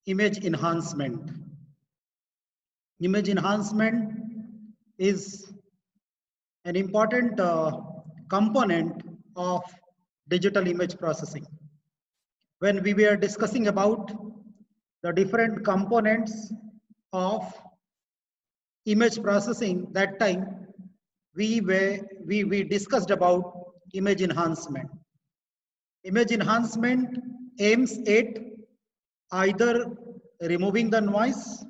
image enhancement. Image enhancement is an important component of digital image processing. When we were discussing about the different components of image processing, that time we discussed about image enhancement. Image enhancement aims at either removing the noise,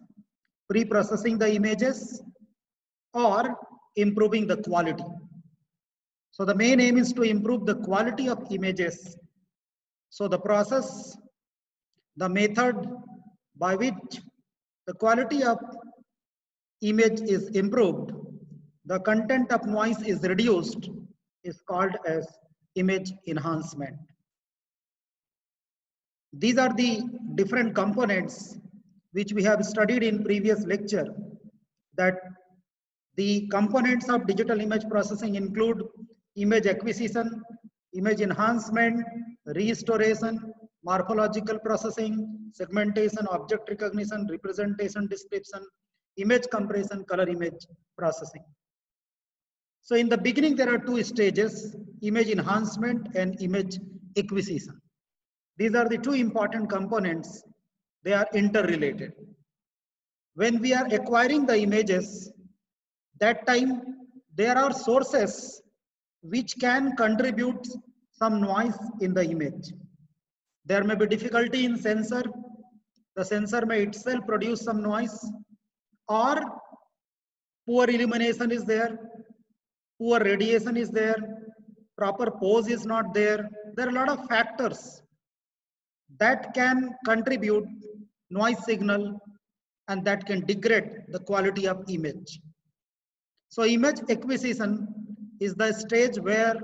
pre-processing the images, or improving the quality. So the main aim is to improve the quality of images. So the process, the method by which the quality of image is improved, the content of noise is reduced, is called as image enhancement. These are the different components which we have studied in previous lecture, that the components of digital image processing include image acquisition, image enhancement, restoration, morphological processing, segmentation, object recognition, representation, description, image compression, color image processing. So in the beginning, there are two stages, image enhancement and image acquisition. These are the two important components. They are interrelated. When we are acquiring the images, that time there are sources which can contribute some noise in the image. There may be difficulty in sensor. The sensor may itself produce some noise, or poor illumination is there, poor radiation is there, proper pose is not there. There are a lot of factors that can contribute noise signal and that can degrade the quality of image. So image acquisition is the stage where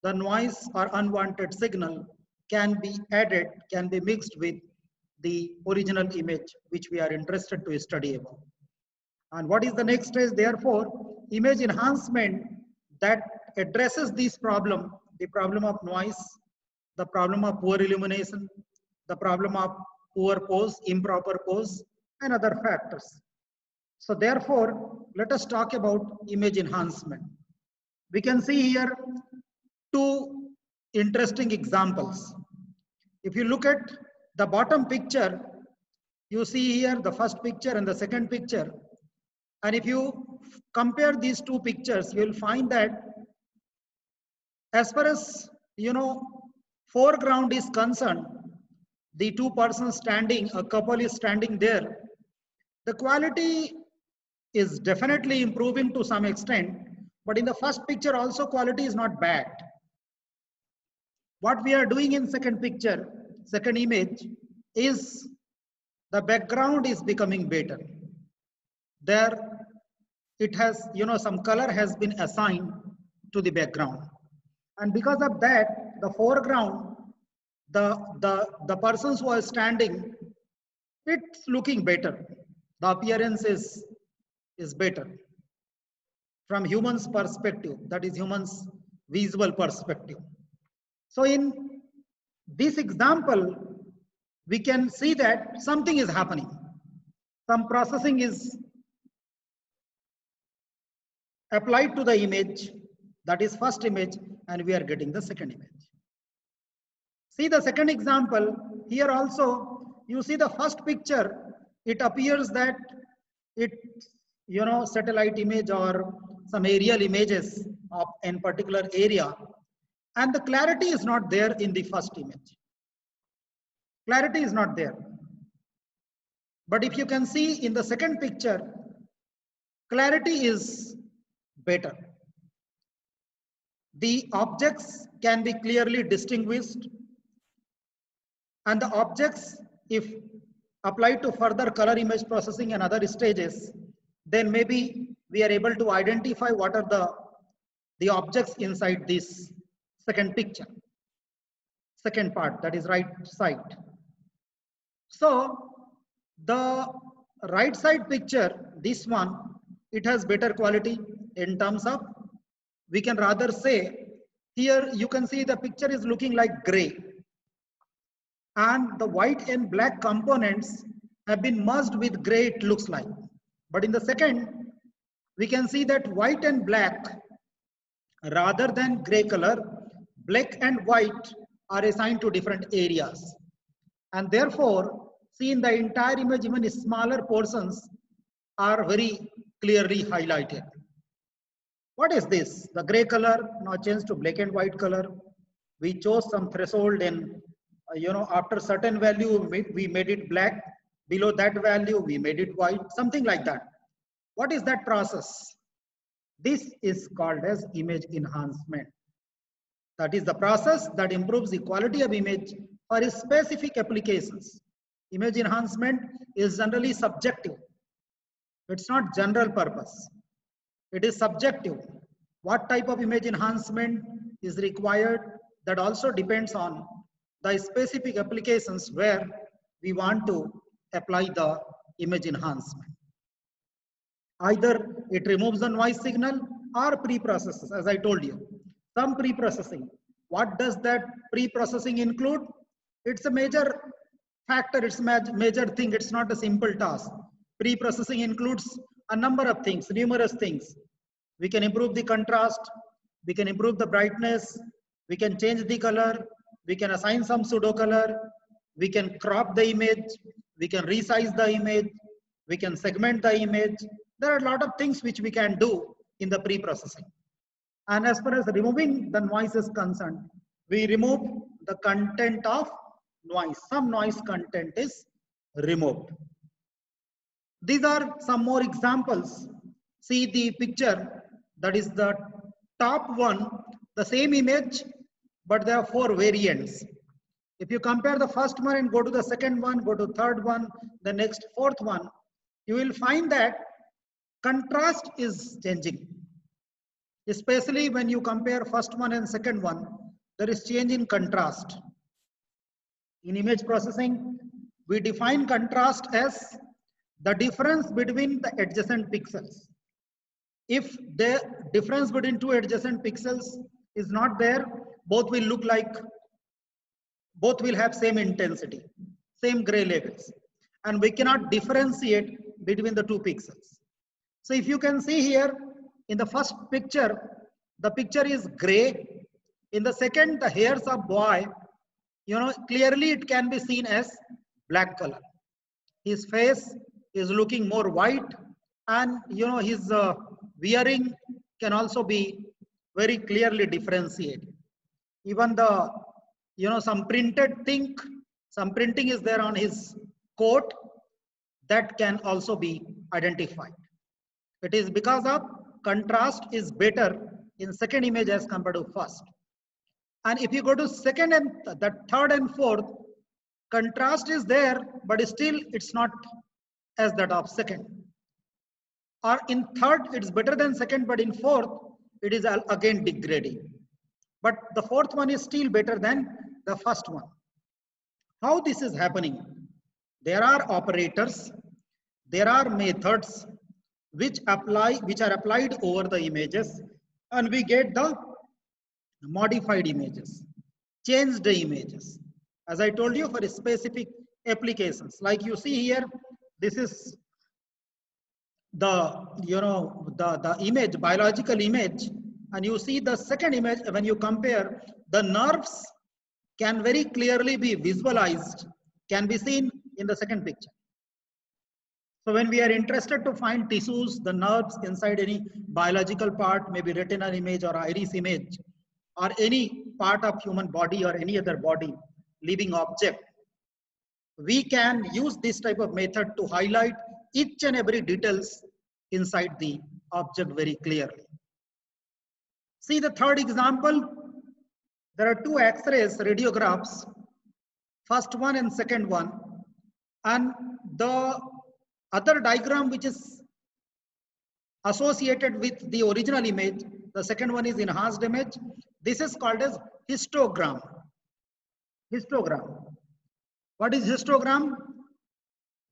the noise or unwanted signal can be added, can be mixed with the original image which we are interested to study about. And what is the next stage? Therefore, image enhancement that addresses this problem, the problem of noise, the problem of poor illumination, the problem of poor pose, improper pose, and other factors. So therefore, let us talk about image enhancement. We can see here two interesting examples. If you look at the bottom picture, you see here the first picture and the second picture. And if you compare these two pictures, you will find that as far as, foreground is concerned, the two persons standing, a couple is standing there, the quality is definitely improving to some extent, but in the first picture also quality is not bad. What we are doing in second picture, second image, is the background is becoming better. There it has, some color has been assigned to the background. And because of that, the foreground, the persons who are standing, it's looking better. The appearance is better from humans perspective, that is humans visual perspective. So in this example, we can see that something is happening. Some processing is applied to the image, that is first image, and we are getting the second image. See the second example, here also, you see the first picture, it appears that it's, satellite image or some aerial images of in particular area, and the clarity is not there in the first image. Clarity is not there. But if you can see in the second picture, clarity is better. The objects can be clearly distinguished, and the objects, if applied to further color image processing and other stages, then maybe we are able to identify what are the objects inside this second picture, second part, that is right side. So the right side picture, this one, it has better quality in terms of, we can rather say, here you can see the picture is looking like gray, and the white and black components have been merged with gray, it looks like. But in the second, we can see that white and black, rather than gray color, black and white are assigned to different areas. And therefore, see in the entire image, even smaller portions are very clearly highlighted. What is this? The gray color now changed to black and white color. We chose some threshold and after certain value, we made it black. Below that value, we made it white, something like that. What is that process? This is called as image enhancement. That is the process that improves the quality of image for specific applications. Image enhancement is generally subjective. It's not general purpose. It is subjective. What type of image enhancement is required, that also depends on the specific applications where we want to apply the image enhancement. Either it removes the noise signal or pre-processes, as I told you. Some pre-processing. What does that pre-processing include? It's a major factor, it's a major thing, it's not a simple task. Pre-processing includes a number of things, numerous things. We can improve the contrast, we can improve the brightness, we can change the color, we can assign some pseudo color, we can crop the image, we can resize the image, we can segment the image. There are a lot of things which we can do in the pre-processing. And as far as removing the noise is concerned, we remove the content of noise. Some noise content is removed. These are some more examples. See the picture, that is the top one, the same image, but there are 4 variants. If you compare the first one and go to the second one, go to third one, the next fourth one, you will find that contrast is changing. Especially when you compare first one and second one, there is change in contrast. In image processing, we define contrast as the difference between the adjacent pixels. If the difference between 2 adjacent pixels is not there, both will look like, both will have same intensity, same gray levels, and we cannot differentiate between the 2 pixels. So if you can see here, in the first picture, the picture is gray. In the second, the hairs of boy, clearly it can be seen as black color. His face is looking more white, and his wearing can also be very clearly differentiated. Even the some printing is there on his coat, that can also be identified. It is because of contrast is better in second image as compared to first. And if you go to second and the third and fourth, contrast is there, but still it's not as that of second. Or in third, it's better than second, but in fourth, it is again degrading. But the fourth one is still better than the first one. How this is happening? There are operators, there are methods which are applied over the images, and we get the modified images, changed images. As I told you, for specific applications, like you see here, this is the the image, biological image, and you see the second image. When you compare, the nerves can very clearly be visualized, can be seen in the second picture. So when we are interested to find tissues, the nerves inside any biological part, maybe retinal image or iris image, or any part of human body or any other body, living object, we can use this type of method to highlight each and every details inside the object very clearly. See the third example. There are 2 X-rays radiographs, first one and second one, and the other diagram which is associated with the original image, the second one is enhanced image. This is called as histogram. Histogram. What is histogram?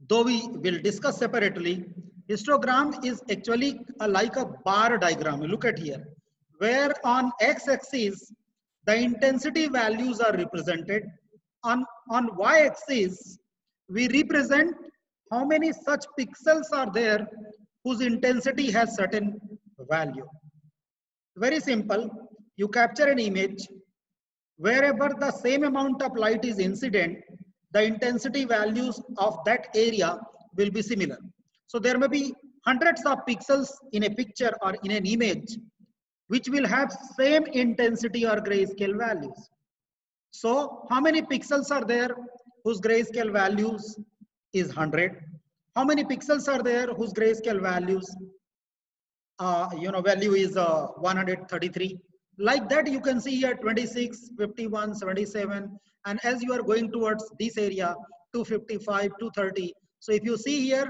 Though we will discuss separately, histogram is actually like a bar diagram. Look at here, where on x-axis the intensity values are represented. On y-axis we represent how many such pixels are there whose intensity has certain value. Very simple. You capture an image. Wherever the same amount of light is incident, the intensity values of that area will be similar. So there may be hundreds of pixels in a picture or in an image which will have same intensity or grayscale values. So how many pixels are there whose grayscale values is 100? How many pixels are there whose grayscale values value is 133? Like that, you can see here 26, 51, 77, and as you are going towards this area, 255, 230. So if you see here,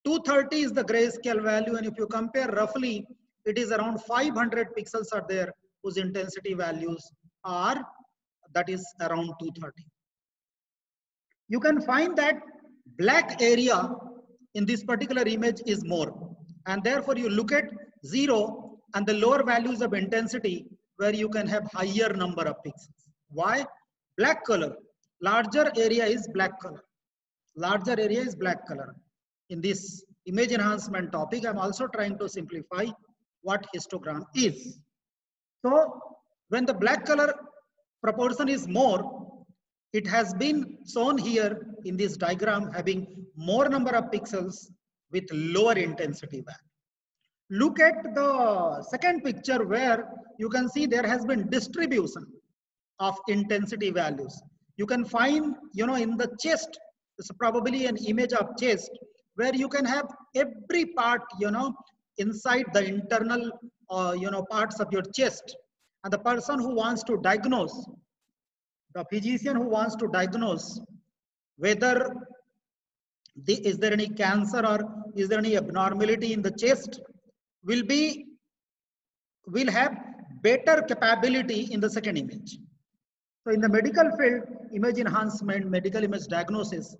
230 is the grayscale value, and if you compare roughly, it is around 500 pixels are there whose intensity values are, that is around 230. You can find that black area in this particular image is more, and therefore you look at 0 and the lower values of intensity where you can have higher number of pixels. Why? Black color, larger area is black color. Larger area is black color. In this image enhancement topic, I'm also trying to simplify what histogram is. So when the black color proportion is more, it has been shown here in this diagram having more number of pixels with lower intensity value. Look at the second picture where you can see there has been distribution of intensity values. You can find, in the chest, it's probably an image of chest where you can have every part, inside the internal, parts of your chest. And the person who wants to diagnose, the physician who wants to diagnose whether is there any cancer or is there any abnormality in the chest, will have better capability in the second image. So in the medical field, image enhancement, medical image diagnosis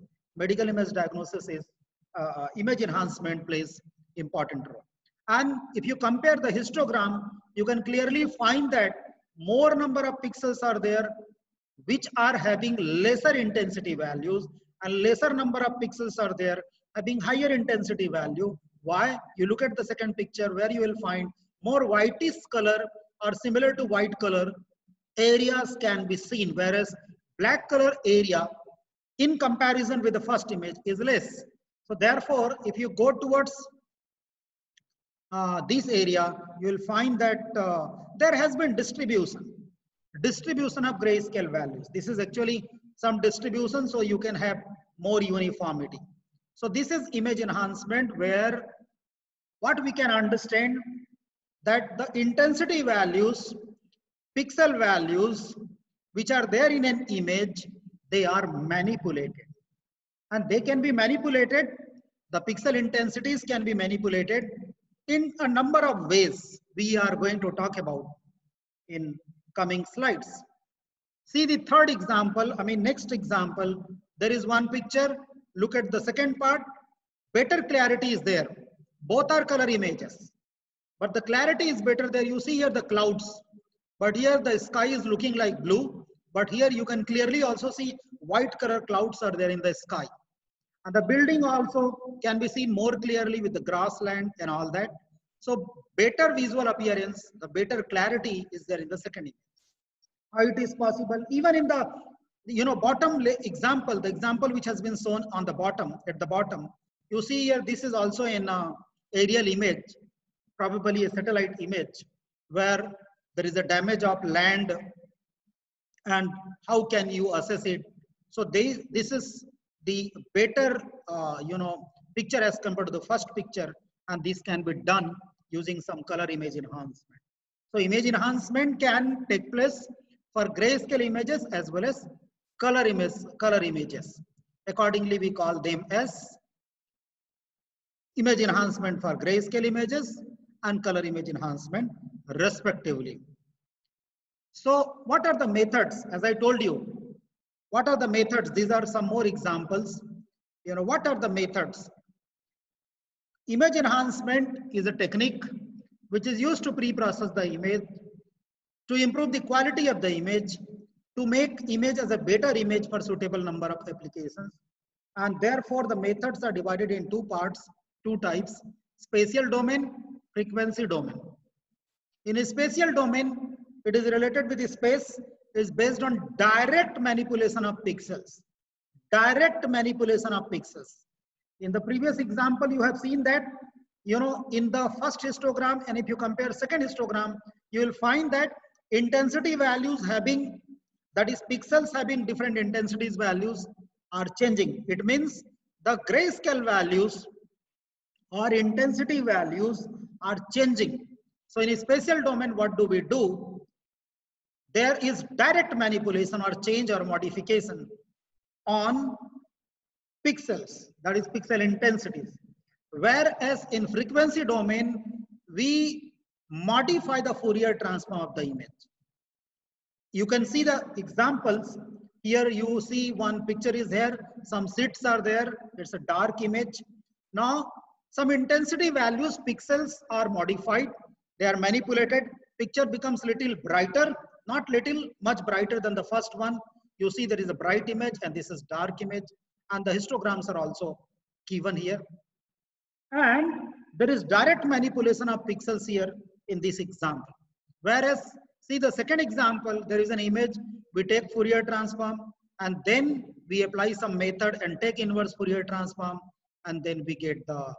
is image enhancement plays important role. And if you compare the histogram, you can clearly find that more number of pixels are there which are having lesser intensity values, and lesser number of pixels are there having higher intensity value. Why? You look at the second picture where you will find more whitish color or similar to white color areas can be seen, whereas black color area in comparison with the first image is less. So therefore, if you go towards this area, you will find that there has been distribution of grayscale values. This is actually some distribution, so you can have more uniformity. So this is image enhancement, where what we can understand that the intensity values, pixel values which are there in an image, they are manipulated, and they can be manipulated. The pixel intensities can be manipulated in a number of ways we are going to talk about in coming slides. See the third example, next example. There is one picture. Look at the second part. Better clarity is there. Both are color images, but the clarity is better there. You see here the clouds, but here the sky is looking like blue, but here you can clearly also see white color clouds are there in the sky. And the building also can be seen more clearly with the grassland and all that. So better visual appearance, the better clarity is there in the second image. How it is possible? Even in the bottom example, the example which has been shown on the bottom, at the bottom, you see here this is also an aerial image, probably a satellite image, where there is a damage of land, and how can you assess it? So this is the better picture as compared to the first picture, and this can be done using some color image enhancement. So image enhancement can take place for grayscale images as well as color images. Accordingly, we call them as image enhancement for grayscale images and color image enhancement respectively. So what are the methods? As I told you, what are the methods? These are some more examples. What are the methods? Image enhancement is a technique which is used to pre-process the image, to improve the quality of the image, to make image as a better image for suitable number of applications. And therefore, the methods are divided in two parts, two types: spatial domain, frequency domain. In a spatial domain, it is related with the space, is based on direct manipulation of pixels. Direct manipulation of pixels. In the previous example, you have seen that, in the first histogram, and if you compare second histogram, you will find that intensity values having, that is pixels having different intensities values are changing. It means the grayscale values or intensity values are changing. So in a spatial domain, what do we do? There is direct manipulation or change or modification on pixels, that is pixel intensities. Whereas in frequency domain, we modify the Fourier transform of the image. You can see the examples. Here you see one picture is here, some seats are there, it's a dark image. Now, some intensity values, pixels are modified, they are manipulated, picture becomes little brighter, not little, much brighter than the first one. You see there is a bright image and this is dark image, and the histograms are also given here. And there is direct manipulation of pixels here in this example. Whereas, see the second example, there is an image, we take Fourier transform and then we apply some method and take inverse Fourier transform, and then we get the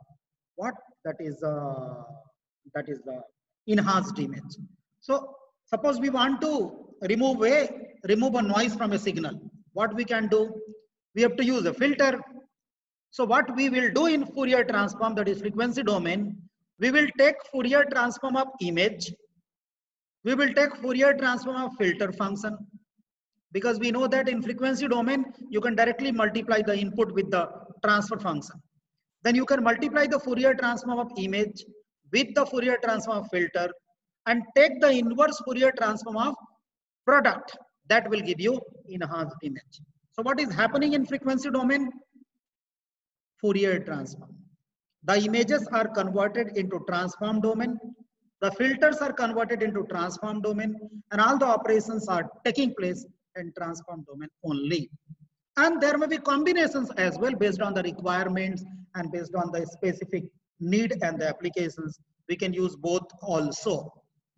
what? That is the enhanced image. So suppose we want to remove a noise from a signal. What we can do? We have to use a filter. So what we will do in Fourier transform, that is frequency domain, we will take Fourier transform of image. We will take Fourier transform of filter function, because we know that in frequency domain, you can directly multiply the input with the transfer function. Then you can multiply the Fourier transform of image with the Fourier transform of filter and take the inverse Fourier transform of product. That will give you enhanced image. So what is happening in frequency domain? Fourier transform. The images are converted into transform domain. The filters are converted into transform domain, and all the operations are taking place in transform domain only. And there may be combinations as well based on the requirements and based on the specific need and the applications. We can use both also.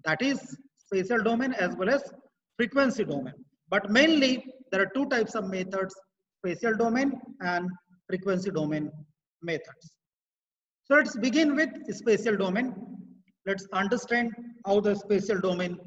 That is spatial domain as well as frequency domain. But mainly there are two types of methods: spatial domain and frequency domain methods. So let's begin with spatial domain. Let's understand how the spatial domain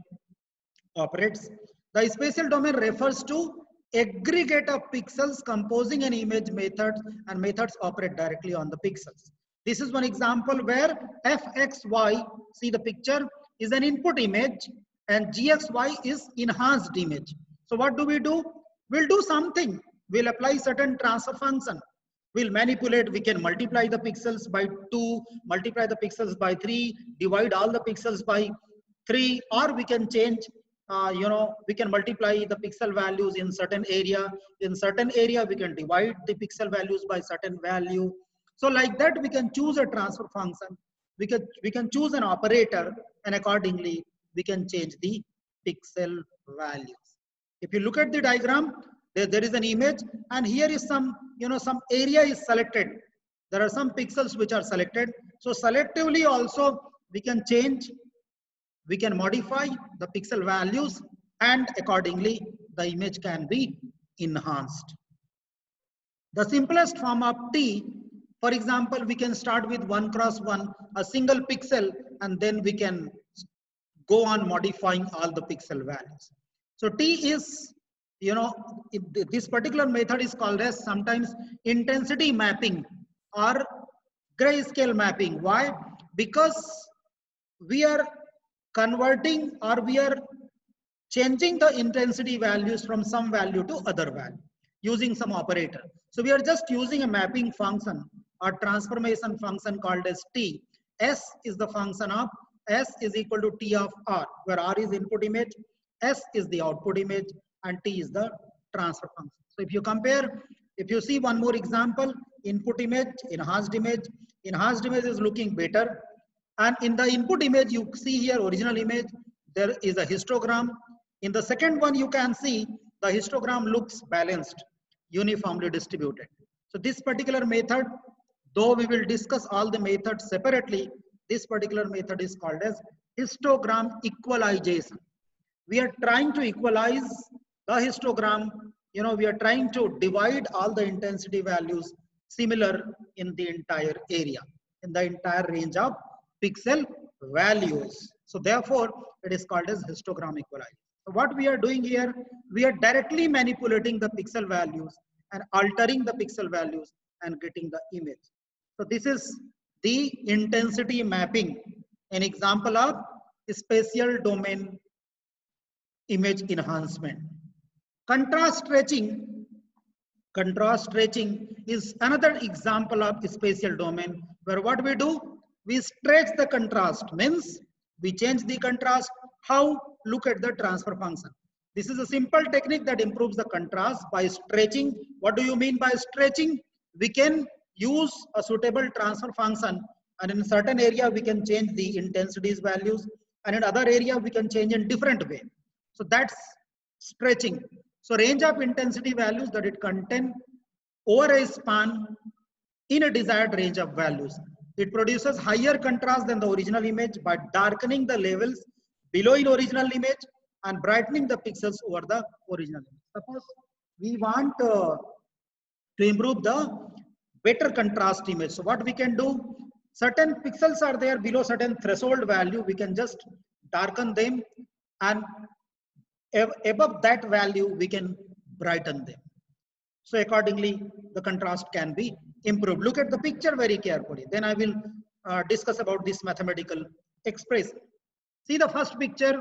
operates. The spatial domain refers to aggregate of pixels composing an image method, and methods operate directly on the pixels. This is one example where fxy, see the picture, is an input image and gxy is enhanced image. So what do? We'll do something. We'll apply certain transfer function. We'll manipulate, we can multiply the pixels by 2, multiply the pixels by 3, divide all the pixels by 3, or we can change, we can multiply the pixel values in certain area. In certain area, we can divide the pixel values by certain value. So like that, we can choose a transfer function. We can choose an operator, and accordingly, we can change the pixel values. If you look at the diagram, there is an image, and here is some, some area is selected. There are some pixels which are selected. So selectively also we can change, we can modify the pixel values, and accordingly the image can be enhanced. The simplest form of T, for example, we can start with 1 × 1, a single pixel, and then we can go on modifying all the pixel values. So T is, this particular method is called as sometimes intensity mapping or grayscale mapping. Why? Because we are converting, or we are changing the intensity values from some value to other value using some operator. So we are just using a mapping function or transformation function called as T. S is the function of S is equal to T of R, where R is input image, S is the output image, and T is the transfer function. So if you compare, if you see one more example, input image, enhanced image is looking better. And in the input image, you see here original image, there is a histogram. In the second one, you can see the histogram looks balanced, uniformly distributed. So this particular method, though we will discuss all the methods separately, this particular method is called as histogram equalization. We are trying to equalize the histogram. We are trying to divide all the intensity values similar in the entire area, in the entire range of pixel values. So therefore, it is called as histogram equalization. So what we are doing here, we are directly manipulating the pixel values and altering the pixel values and getting the image. So this is the intensity mapping, an example of spatial domain image enhancement. Contrast stretching is another example of spatial domain, where what we do, we stretch the contrast, means we change the contrast. How? Look at the transfer function. This is a simple technique that improves the contrast by stretching. What do you mean by stretching? We can use a suitable transfer function, and in a certain area we can change the intensities values, and in other area we can change in different way. So that's stretching. So range of intensity values that it contain over a span in a desired range of values. It produces higher contrast than the original image by darkening the levels below in original image and brightening the pixels over the original image. Suppose we want to improve the better contrast image. So what we can do, certain pixels are there below certain threshold value, we can just darken them, and above that value we can brighten them. So accordingly the contrast can be improved. Look at the picture very carefully, then I will discuss about this mathematical expression. See the first picture,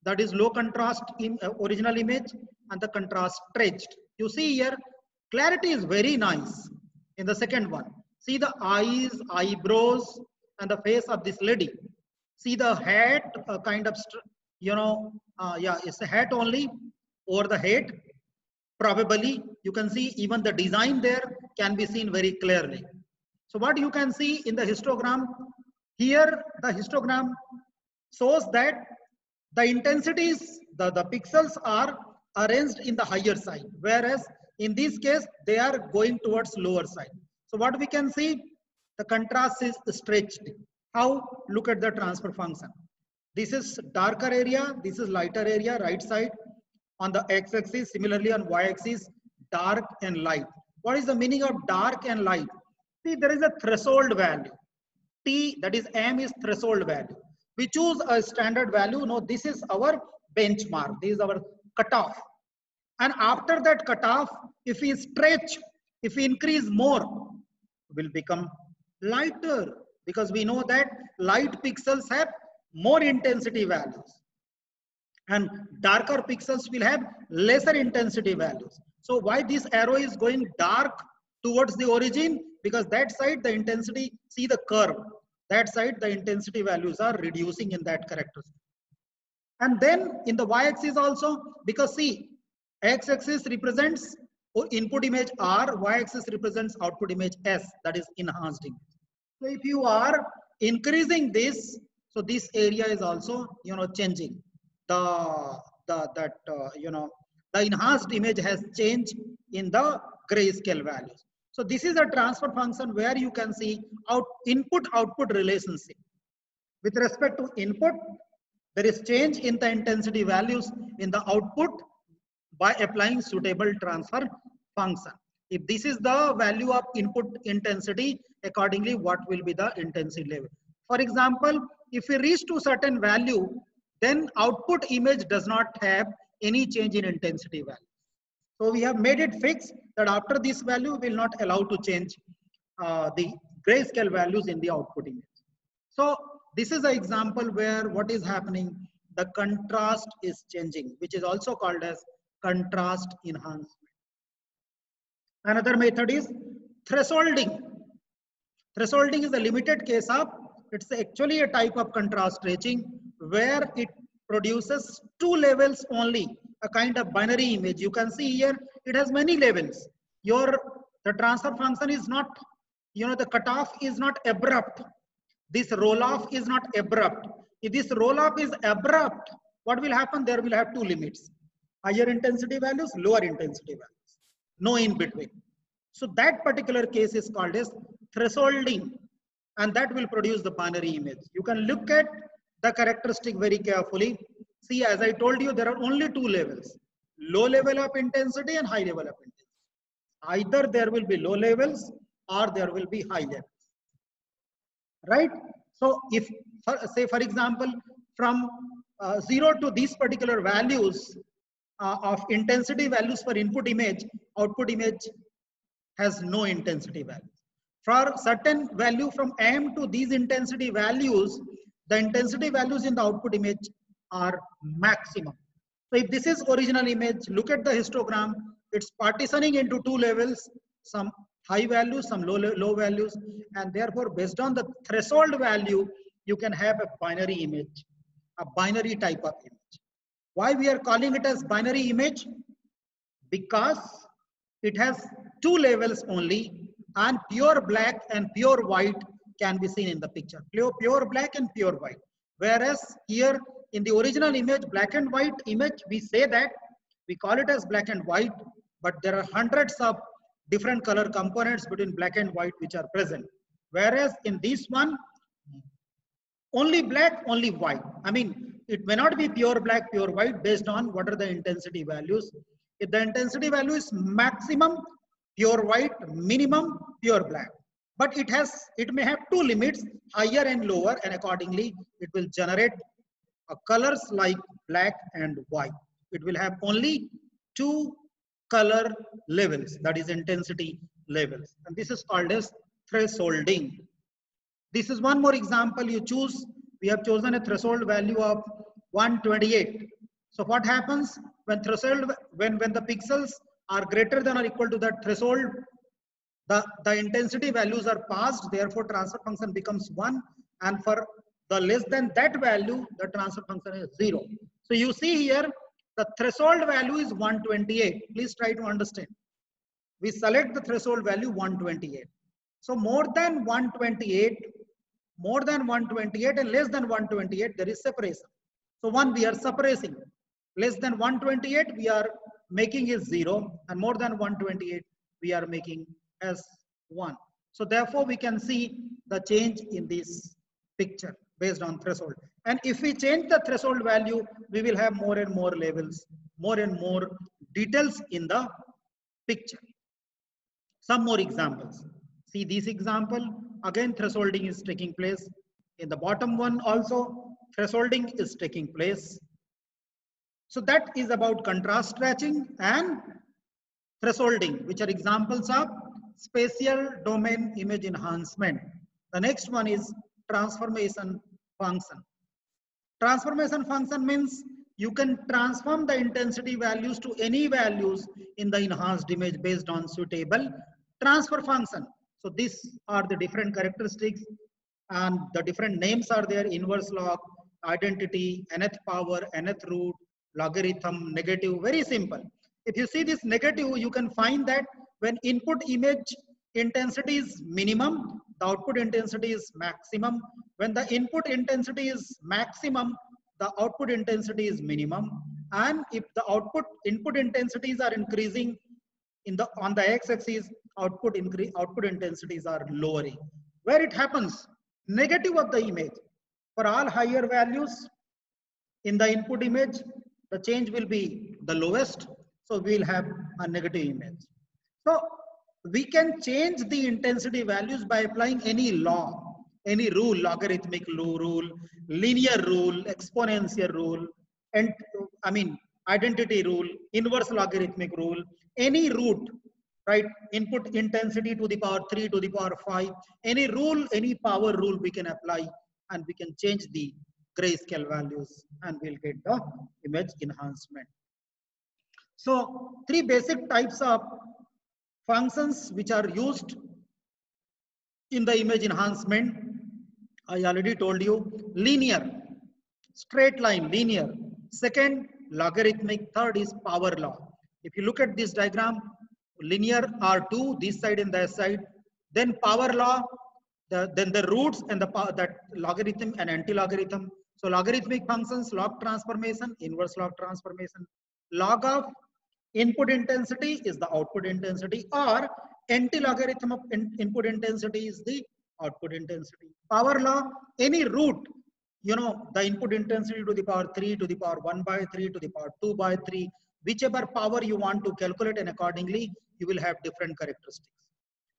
that is low contrast in original image and the contrast stretched. You see here clarity is very nice. In the second one, see the eyes, eyebrows and the face of this lady. See the hat, kind of it's a hat only over the head. Probably you can see even the design there can be seen very clearly. So what you can see in the histogram here, the histogram shows that the intensities, the pixels are arranged in the higher side, whereas in this case they are going towards lower side. So what we can see, the contrast is stretched. How? Look at the transfer function. This is darker area, this is lighter area, right side on the x-axis. Similarly on y-axis, dark and light. What is the meaning of dark and light? See, there is a threshold value. T, that is M, is threshold value. We choose a standard value. No, this is our benchmark. This is our cutoff. And after that cutoff, if we stretch, if we increase more, will become lighter, because we know that light pixels have more intensity values and darker pixels will have lesser intensity values. So why this arrow is going dark towards the origin? Because that side the intensity, see the curve, that side the intensity values are reducing in that characteristic. And then in the y-axis also, because see, x-axis represents input image R, y-axis represents output image S, that is enhanced image. So if you are increasing this, so this area is also changing. The enhanced image has changed in the grayscale values. So this is a transfer function where you can see input-output relationship. With respect to input, there is change in the intensity values in the output by applying suitable transfer function. If this is the value of input intensity, accordingly what will be the intensity level. For example, if we reach to certain value, then output image does not have any change in intensity value. So we have made it fixed that after this value we will not allow to change the grayscale values in the output image. So this is an example where what is happening, the contrast is changing, which is also called as contrast enhancement. Another method is thresholding. Thresholding is a limited case of, it's actually a type of contrast stretching where it produces two levels only, a kind of binary image. You can see here it has many levels. The transfer function is not, the cutoff is not abrupt. This roll off is not abrupt. If this roll off is abrupt, what will happen? There will have two limits, higher intensity values, lower intensity values, no in between. So that particular case is called as thresholding, and that will produce the binary image. You can look at the characteristic very carefully. See, as I told you, there are only two levels: low level of intensity and high level of intensity. Either there will be low levels or there will be high levels, right? So if, say for example, from 0 to these particular values of intensity values for input image, output image has no intensity values. For certain value from M to these intensity values, the intensity values in the output image are maximum. So if this is original image, look at the histogram. It's partitioning into two levels, some high values, some low values, and therefore based on the threshold value, you can have a binary image, a binary type of image. Why we are calling it as binary image? Because it has two levels only, and pure black and pure white can be seen in the picture. Pure black and pure white. Whereas here in the original image, black and white image, we say that we call it as black and white, but there are hundreds of different color components between black and white which are present. Whereas in this one, only black, only white. I mean, it may not be pure black, pure white based on what are the intensity values. If the intensity value is maximum, pure white, minimum, pure black. But it may have two limits, higher and lower, and accordingly, it will generate colors like black and white. It will have only two color levels, that is intensity levels. And this is called as thresholding. This is one more example. You choose, we have chosen a threshold value of 128. So what happens when threshold, when the pixels are greater than or equal to that threshold, the intensity values are passed, therefore transfer function becomes 1, and for the less than that value, the transfer function is 0. So you see here, the threshold value is 128. Please try to understand. We select the threshold value 128. So more than 128 and less than 128, there is separation. So one, we are suppressing. Less than 128, we are making is 0, and more than 128, we are making as 1. So therefore, we can see the change in this picture based on threshold. And if we change the threshold value, we will have more and more levels, more and more details in the picture. Some more examples. See this example. Again, thresholding is taking place. In the bottom one also, thresholding is taking place. So that is about contrast stretching and thresholding, which are examples of spatial domain image enhancement. The next one is transformation function. Transformation function means you can transform the intensity values to any values in the enhanced image based on suitable transfer function. So these are the different characteristics, and the different names are there: inverse log, identity, nth power, nth root, logarithm, negative. Very simple. If you see this negative, you can find that when input image intensity is minimum, the output intensity is maximum. When the input intensity is maximum, the output intensity is minimum. And if the input intensities are increasing on the x-axis, output intensities are lowering. Where it happens, negative of the image. For all higher values in the input image, the change will be the lowest. So we will have a negative image. So we can change the intensity values by applying any law, any rule: logarithmic rule, linear rule, exponential rule, and identity rule, inverse logarithmic rule, any root, right? Input intensity to the power 3 to the power 5, any rule, any power rule we can apply, and we can change the grayscale values, and we'll get the image enhancement. So three basic types of functions which are used in the image enhancement. I already told you: linear, straight line, linear. Second, logarithmic. Third is power law. If you look at this diagram, linear are 2, this side and that side. Then power law, then the roots and that logarithm and anti-logarithm. So logarithmic functions, log transformation, inverse log transformation. Log of input intensity is the output intensity, or Anti-logarithm of input intensity is the output intensity. Power law, any root, you know, the input intensity to the power 3, to the power 1 by 3, to the power 2 by 3, whichever power you want to calculate, and accordingly, you will have different characteristics.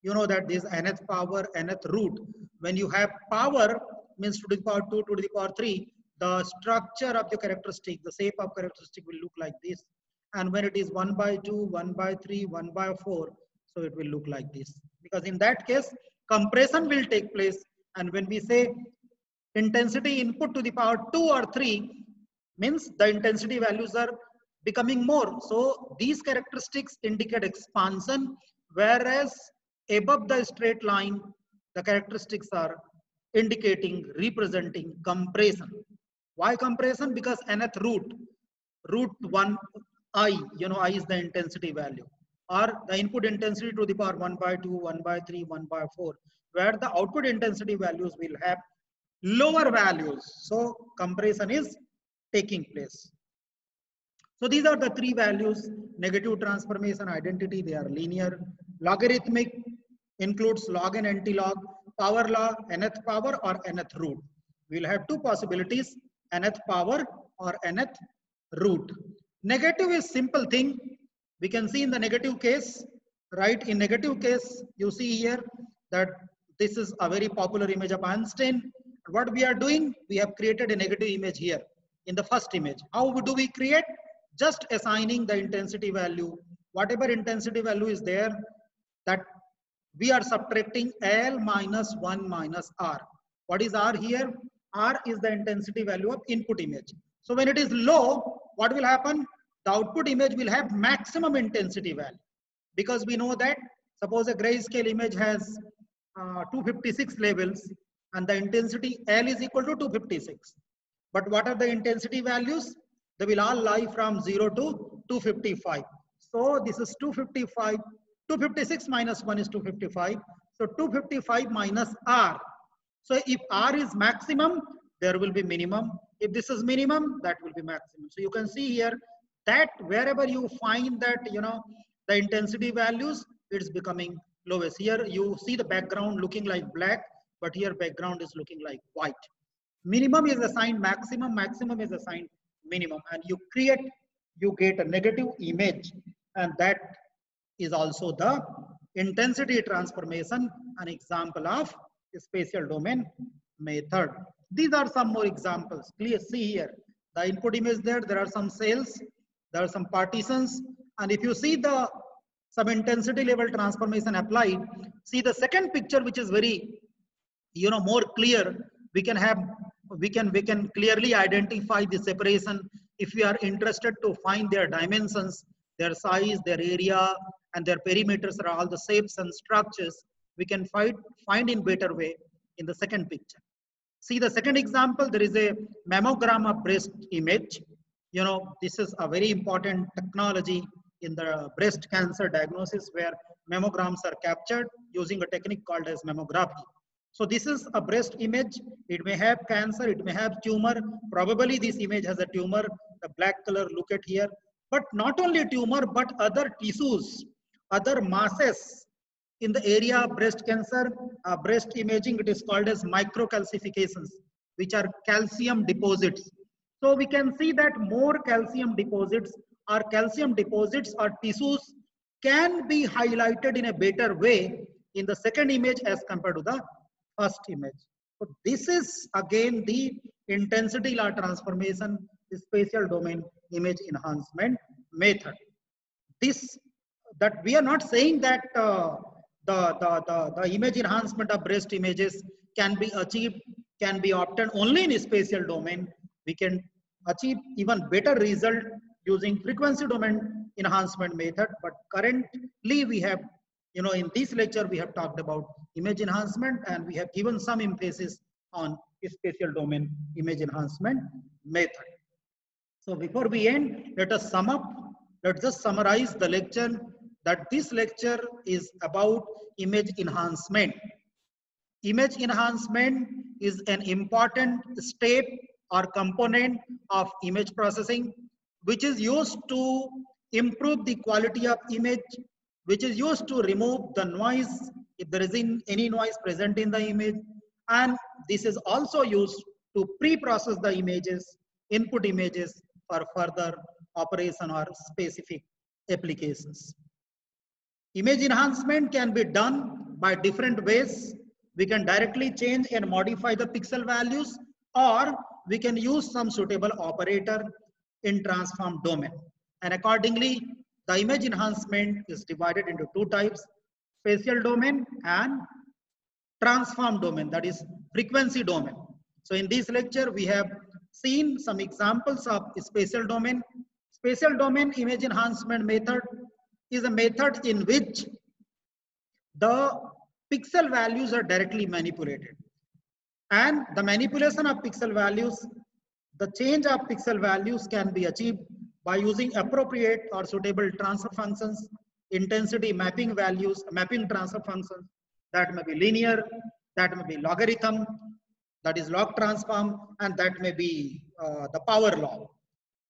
You know that this nth power, nth root, when you have power, means to the power 2 to the power 3, the structure of the characteristic, the shape of characteristic will look like this. And when it is 1 by 2, 1 by 3, 1 by 4, so it will look like this. Because in that case, compression will take place. And when we say intensity input to the power 2 or 3, means the intensity values are becoming more. So these characteristics indicate expansion, whereas above the straight line, the characteristics are indicating, representing compression. Why compression? Because nth root 1 I, you know, I is the intensity value, or the input intensity to the power 1 by 2, 1 by 3, 1 by 4, where the output intensity values will have lower values. So compression is taking place. So these are the three values: negative transformation, identity, they are linear. Logarithmic includes log and anti-log. Power law, nth power or nth root. We'll have two possibilities, nth power or nth root. Negative is simple thing. We can see in the negative case, right? In negative case, you see here that this is a very popular image of Einstein. What we are doing, we have created a negative image here in the first image. How do we create? Just assigning the intensity value, whatever intensity value is there, that we are subtracting L minus 1 minus R. What is R here? R is the intensity value of input image. So when it is low, what will happen? The output image will have maximum intensity value. Because we know that, suppose a grayscale image has 256 levels and the intensity L is equal to 256. But what are the intensity values? They will all lie from 0 to 255. So this is 255. 256 minus 1 is 255. So 255 minus R. So if R is maximum, there will be minimum. If this is minimum, that will be maximum. So you can see here that wherever you find that, you know, the intensity values, it's becoming lowest. Here you see the background looking like black, but here background is looking like white. Minimum is assigned maximum, maximum is assigned minimum, and you get a negative image, and that is also the intensity transformation, an example of spatial domain method. These are some more examples. Please see here the input image there are some cells, there are some partitions, and if you see the some intensity level transformation applied, see the second picture, which is very, you know, more clear. We can clearly identify the separation if we are interested to find their dimensions, their size, their area, and their perimeters are all the shapes and structures. We can find in better way in the second picture. See the second example, there is a mammogram of breast image. You know, this is a very important technology in the breast cancer diagnosis, where mammograms are captured using a technique called as mammography. So this is a breast image. It may have cancer, it may have tumor. Probably this image has a tumor, the black color, look at here. But not only tumor, but other tissues, other masses in the area of breast cancer, breast imaging, it is called as microcalcifications, which are calcium deposits. So we can see that more calcium deposits or tissues can be highlighted in a better way in the second image as compared to the first image. So this is again the intensity law transformation, the spatial domain image enhancement method. This, that we are not saying that the image enhancement of breast images can be achieved, can be obtained only in a spatial domain. We can achieve even better result using frequency domain enhancement method. But currently we have, you know, in this lecture we have talked about image enhancement, and we have given some emphasis on spatial domain image enhancement method. So before we end, let us sum up. Let's just summarize the lecture, that this lecture is about image enhancement. Image enhancement is an important step or component of image processing, which is used to improve the quality of image, which is used to remove the noise if there is any noise present in the image. And this is also used to pre-process the images, input images for further operation or specific applications. Image enhancement can be done by different ways. We can directly change and modify the pixel values, or we can use some suitable operator in transform domain. And accordingly, the image enhancement is divided into two types: spatial domain and transform domain, that is frequency domain. So in this lecture, we have seen some examples of spatial domain. Spatial domain image enhancement method is a method in which the pixel values are directly manipulated. And the manipulation of pixel values, the change of pixel values can be achieved by using appropriate or suitable transfer functions, intensity mapping values, mapping transfer functions that may be linear, that may be logarithm, that is log transform, and that may be the power law.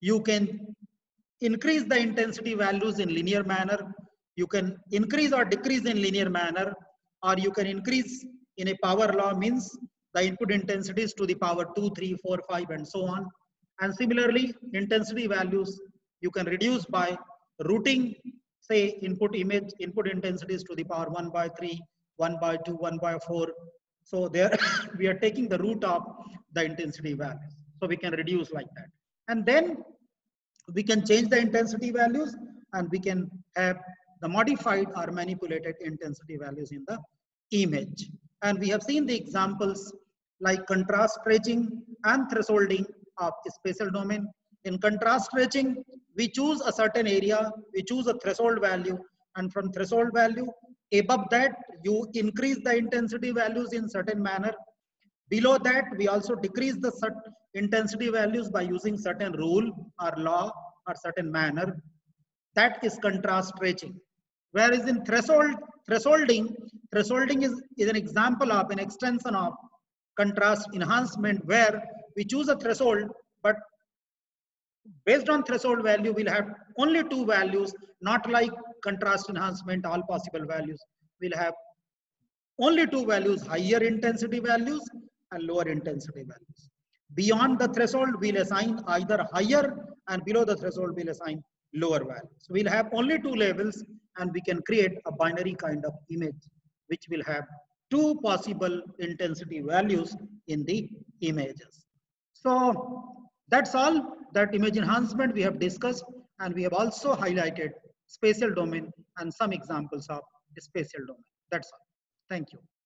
You can increase the intensity values in linear manner, you can increase or decrease in linear manner, or you can increase in a power law, means the input intensities to the power 2, 3, 4, 5 and so on. And similarly, intensity values you can reduce by routing, say input image, input intensities to the power 1 by 3, 1 by 2, 1 by 4. So there we are taking the root of the intensity values. So we can reduce like that. And then we can change the intensity values and we can have the modified or manipulated intensity values in the image. And we have seen the examples like contrast stretching and thresholding of spatial domain. In contrast stretching, we choose a certain area, we choose a threshold value, and from threshold value, above that, you increase the intensity values in certain manner. Below that, we also decrease the intensity values by using certain rule or law or certain manner. That is contrast stretching. Whereas in thresholding is an example of an extension of contrast enhancement, where we choose a threshold, but based on threshold value, we'll have only two values, not like contrast enhancement, all possible values. We'll have only two values, higher intensity values and lower intensity values. Beyond the threshold, we'll assign either higher, and below the threshold, we'll assign lower values. So we'll have only two levels, and we can create a binary kind of image, which will have two possible intensity values in the images. So that's all that image enhancement we have discussed, and we have also highlighted spatial domain and some examples of spatial domain. That's all. Thank you.